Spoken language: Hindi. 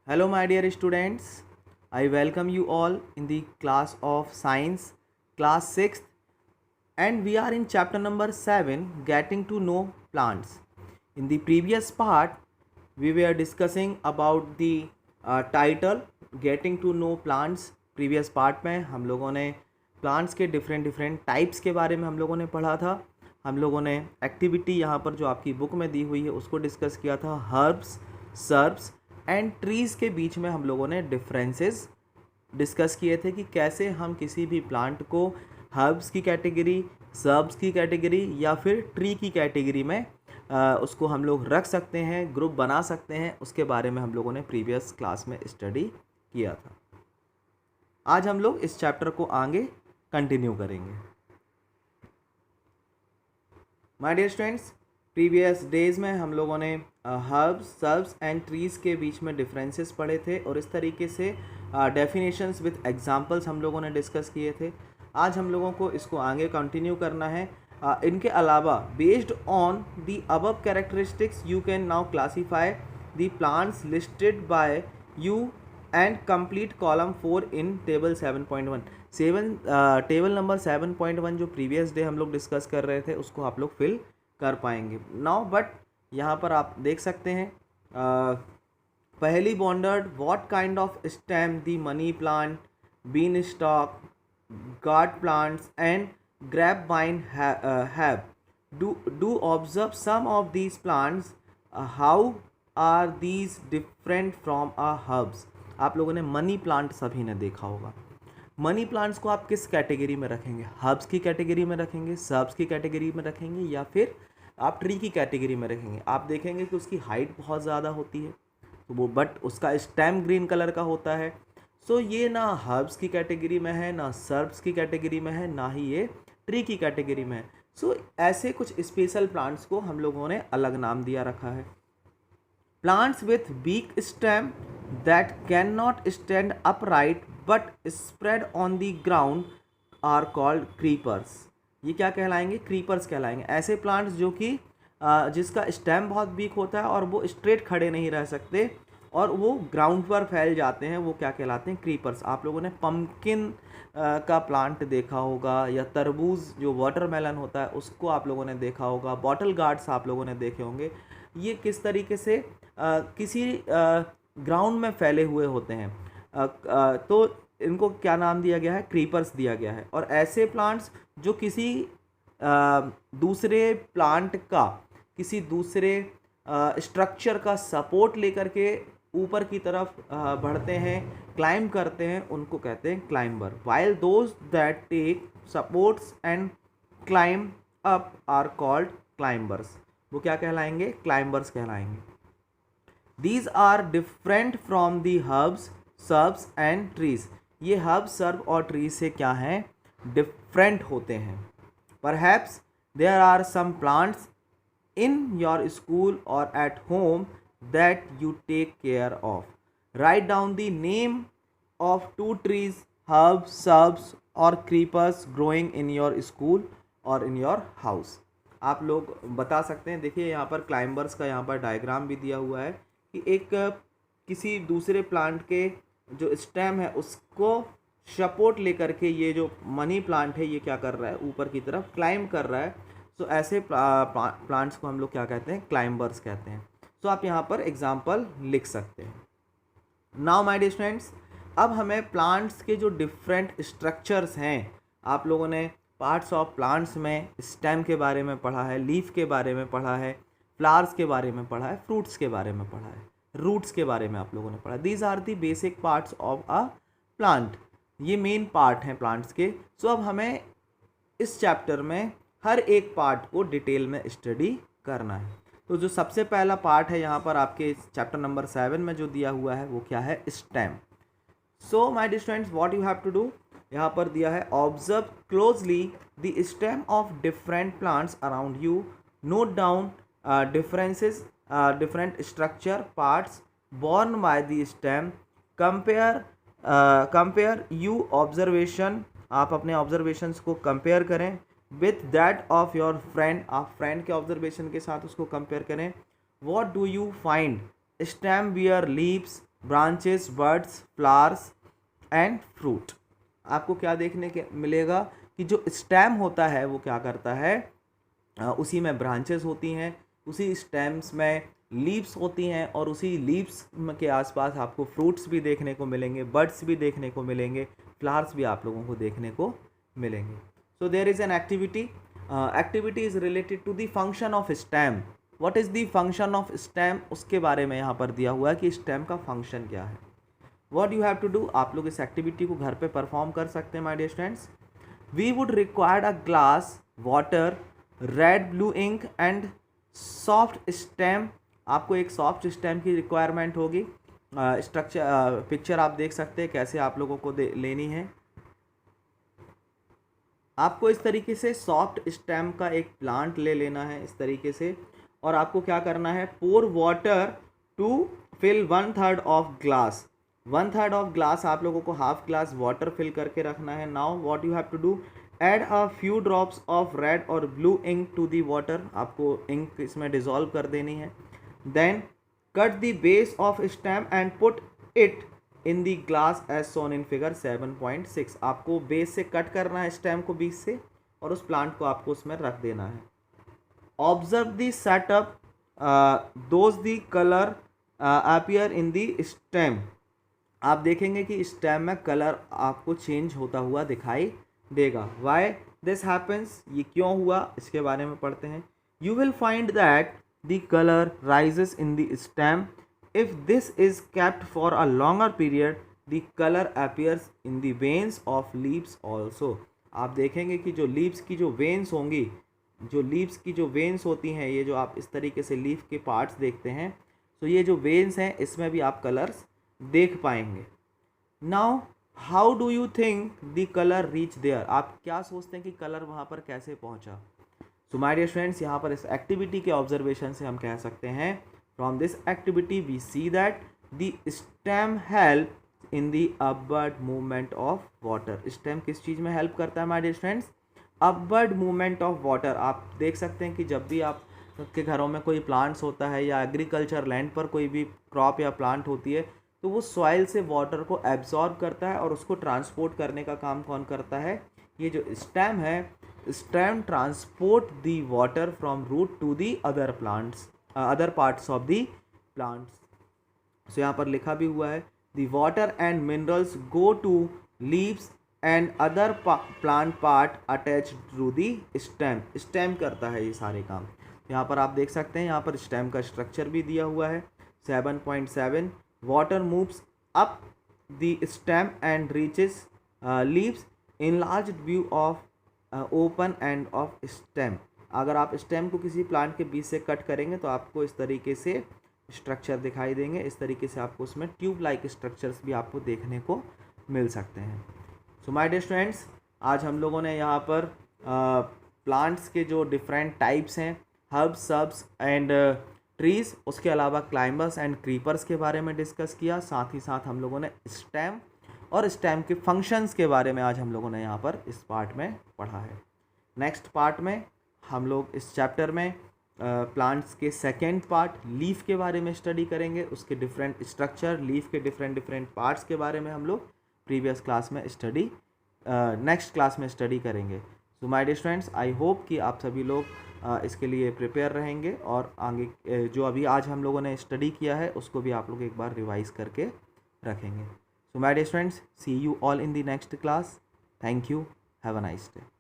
Hello, my dear students. I welcome you all in the class of science, class 6th, and we are in chapter number 7 Getting to Know Plants. In the previous part, we were discussing about the title Getting to Know Plants. Previous part में हम लोगों ने प्लांट्स के डिफरेंट टाइप्स के बारे में हम लोगों ने पढ़ा था. हम लोगों ने एक्टिविटी यहाँ पर जो आपकी बुक में दी हुई है उसको डिस्कस किया था. हर्ब्स, सर्ब्स एंड ट्रीज़ के बीच में हम लोगों ने डिफरेंसेस डिस्कस किए थे कि कैसे हम किसी भी प्लांट को हर्ब्स की कैटेगरी, सर्ब्स की कैटेगरी या फिर ट्री की कैटेगरी में उसको हम लोग रख सकते हैं, ग्रुप बना सकते हैं. उसके बारे में हम लोगों ने प्रीवियस क्लास में स्टडी किया था. आज हम लोग इस चैप्टर को आगे कंटिन्यू करेंगे. My dear students, previous days में हम लोगों ने हर्ब्स, सर्ब्स एंड ट्रीज़ के बीच में डिफरेंसेस पढ़े थे और इस तरीके से डेफिनेशंस विद एग्जांपल्स हम लोगों ने डिस्कस किए थे. आज हम लोगों को इसको आगे कंटिन्यू करना है. इनके अलावा based on the above characteristics you can now classify the plants listed by you and complete column 4 in table 7.1. Table number 7.1 जो प्रीवियस डे हम लोग डिस्कस कर रहे थे उसको आप लोग फिल कर पाएंगे नाउ. बट यहाँ पर आप देख सकते हैं पहली wondered what kind of stem the money plant, beanstalk, gourd plants and grapevine have. Do observe some of these plants. How are these different from herbs. आप लोगों ने मनी प्लांट सभी ने देखा होगा. मनी प्लांट्स को आप किस कैटेगरी में रखेंगे? हर्ब्स की कैटेगरी में रखेंगे, सर्ब्स की कैटेगरी में रखेंगे या फिर आप ट्री की कैटेगरी में रखेंगे. आप देखेंगे कि उसकी हाइट बहुत ज़्यादा होती है तो वो बट उसका स्टेम ग्रीन कलर का होता है. सो ये ना हर्ब्स की कैटेगरी में है, ना सर्ब्स की कैटेगरी में है, ना ही ये ट्री की कैटेगरी में है. सो ऐसे कुछ स्पेशल प्लांट्स को हम लोगों ने अलग नाम दिया रखा है. Plants with week stem that cannot stand upright but spread on the ground are called creepers. ये क्या कहलाएंगे? क्रीपर्स कहलाएंगे. ऐसे प्लांट्स जो कि जिसका स्टेम बहुत वीक होता है और वो स्ट्रेट खड़े नहीं रह सकते और वो ग्राउंड पर फैल जाते हैं, वो क्या कहलाते हैं? क्रीपर्स. आप लोगों ने पम्पकिन का प्लांट देखा होगा या तरबूज जो वाटरमेलन होता है उसको आप लोगों ने देखा होगा. बॉटल गार्ड्स आप लोगों ने देखे होंगे. ये किस तरीके से किसी ग्राउंड में फैले हुए होते हैं. तो इनको क्या नाम दिया गया है? क्रीपर्स दिया गया है. और ऐसे प्लांट्स जो किसी दूसरे प्लांट का, किसी दूसरे स्ट्रक्चर का सपोर्ट लेकर के ऊपर की तरफ बढ़ते हैं, क्लाइंब करते हैं, उनको कहते हैं climber. While those that take supports and climb up are called climbers. वो क्या कहलाएंगे? क्लाइंबर्स कहलाएंगे. These are different from the herbs, shrubs and trees. ये herbs, shrub और trees से क्या हैं? Different होते हैं. Perhaps there are some plants in your school or at home that you take care of. Write down the name of 2 trees, herbs, shrubs or creepers growing in your school or in your house. आप लोग बता सकते हैं. देखिए यहाँ पर क्लाइंबर्स का यहाँ पर डायग्राम भी दिया हुआ है कि एक किसी दूसरे प्लांट के जो स्टेम है उसको सपोर्ट लेकर के ये जो मनी प्लांट है ये क्या कर रहा है? ऊपर की तरफ क्लाइंब कर रहा है. सो ऐसे प्लांट्स को हम लोग क्या कहते हैं? क्लाइंबर्स कहते हैं. सो आप यहाँ पर एग्जांपल लिख सकते हैं. नाउ माय डियर स्टूडेंट्स, अब हमें प्लांट्स के जो डिफरेंट स्ट्रक्चर्स हैं, आप लोगों ने पार्ट्स ऑफ प्लांट्स में स्टेम के बारे में पढ़ा है, लीफ के बारे में पढ़ा है, फ्लावर्स के बारे में पढ़ा है, फ्रूट्स के बारे में पढ़ा है, रूट्स के बारे में आप लोगों ने पढ़ा. These are the basic parts of a plant. ये मेन पार्ट हैं प्लांट्स के. सो अब हमें इस चैप्टर में हर एक पार्ट को डिटेल में स्टडी करना है. तो जो सबसे पहला पार्ट है यहाँ पर आपके चैप्टर नंबर 7 में जो दिया हुआ है वो क्या है? Stem. So my dear students, what you have to do, यहाँ पर दिया है observe closely the stem of different plants around you, note down differences, different structure parts borne by the stem, compare you observation. आप अपने observations को compare करें with that of your friend. आप friend के observation के साथ उसको compare करें. What do you find? Stem bear leaves, branches, birds, flowers and fruit. आपको क्या देखने के मिलेगा कि जो स्टेम होता है वो क्या करता है, उसी में ब्रांचेस होती हैं, उसी स्टेम्स में लीव्स होती हैं, और उसी लीव्स के आसपास आपको फ्रूट्स भी देखने को मिलेंगे, बर्ड्स भी देखने को मिलेंगे, फ्लावर्स भी आप लोगों को देखने को मिलेंगे। So there is an activity, activity is related to the function of stem. What is the function of stem, उसके बारे में यहाँ पर दिया हुआ है कि स्टेम का फंक्शन क्या है। What you have to do, आप लोग इस एक्टिविटी को घर पे परफॉर्म कर सकते हैं my dear students. We would required a glass, water, red blue ink and soft stem. आपको एक सॉफ्ट स्टेम की रिक्वायरमेंट होगी। स्ट्रक्चर पिक्चर आप देख सकते हैं कैसे आप लोगों को लेनी है। आपको इस तरीके से सॉफ्ट स्टेम का एक प्लांट ले लेना है इस तरीके से, और आपको क्या करना है, pour water to fill 1/3 of glass. 1/3 of glass आप लोगों को हाफ ग्लास वाटर फिल करके रखना है। Now what you have to do, add a few drops of red और blue ink to the water. आपको इंक इसमें डिजॉल्व कर देनी है। Then cut the base of stem and put it in the glass as shown in figure 7.6। आपको बेस से कट करना है स्टेम को बीच से, और उस प्लांट को आपको उसमें रख देना है। Observe the setup, those the colour appear in the stem. आप देखेंगे कि स्टेम में कलर आपको चेंज होता हुआ दिखाई देगा। वाई दिस हैपन्स, ये क्यों हुआ, इसके बारे में पढ़ते हैं। You will find that the colour rises in the stem. If this is kept for a longer period, the color appears in the veins of leaves also. आप देखेंगे कि जो लीव्स की जो वेन्स होंगी, जो लीव्स की जो वेन्स होती हैं, ये जो आप इस तरीके से लीफ के पार्ट्स देखते हैं, तो ये जो वेन्स हैं इसमें भी आप कलर्स देख पाएंगे। Now how do you think the colour reach there, आप क्या सोचते हैं कि कलर वहाँ पर कैसे पहुँचा। सो माय डियर फ्रेंड्स, यहाँ पर इस एक्टिविटी के ऑब्जर्वेशन से हम कह सकते हैं, from this activity we see that the stem help in the upward movement of water। stem किस चीज़ में हेल्प करता है my dear friends, upward movement of water। आप देख सकते हैं कि जब भी आप के घरों में कोई प्लांट्स होता है या एग्रीकल्चर लैंड पर कोई भी क्रॉप या प्लांट होती है, तो वो सॉइल से वाटर को एब्जॉर्ब करता है, और उसको ट्रांसपोर्ट करने का काम कौन करता है, ये जो स्टेम है। Stem transport the water from root to the other plants, other parts of the plants. So यहाँ पर लिखा भी हुआ है, the water and minerals go to leaves and other plant part attach to the stem. Stem करता है ये सारे काम। यहाँ पर आप देख सकते हैं, यहाँ पर स्टेम का स्ट्रक्चर भी दिया हुआ है 7.7। Water moves up the stem and reaches leaves, enlarged view of open end of stem. अगर आप स्टेम को किसी प्लांट के बीच से कट करेंगे तो आपको इस तरीके से स्ट्रक्चर दिखाई देंगे। इस तरीके से आपको उसमें ट्यूब लाइक स्ट्रक्चर्स भी आपको देखने को मिल सकते हैं। सो माय डियर स्टूडेंट्स, आज हम लोगों ने यहाँ पर प्लांट्स के जो डिफरेंट टाइप्स हैं, हर्ब्स, सब्स एंड ट्रीज़, उसके अलावा क्लाइंबर्स एंड क्रीपर्स के बारे में डिस्कस किया। साथ ही साथ हम लोगों ने स्टेम और स्टेम के फंक्शंस के बारे में आज हम लोगों ने यहाँ पर इस पार्ट में पढ़ा है। नेक्स्ट पार्ट में हम लोग इस चैप्टर में प्लांट्स के सेकेंड पार्ट लीफ के बारे में स्टडी करेंगे। उसके डिफरेंट स्ट्रक्चर, लीफ के डिफरेंट पार्ट्स के बारे में हम लोग प्रीवियस क्लास में स्टडी, नेक्स्ट क्लास में स्टडी करेंगे। So my dear students, I hope कि आप सभी लोग इसके लिए प्रिपेयर रहेंगे, और आगे जो अभी आज हम लोगों ने स्टडी किया है उसको भी आप लोग एक बार रिवाइज करके रखेंगे। So my dear students, see you all in the next class. Thank you, have a nice day.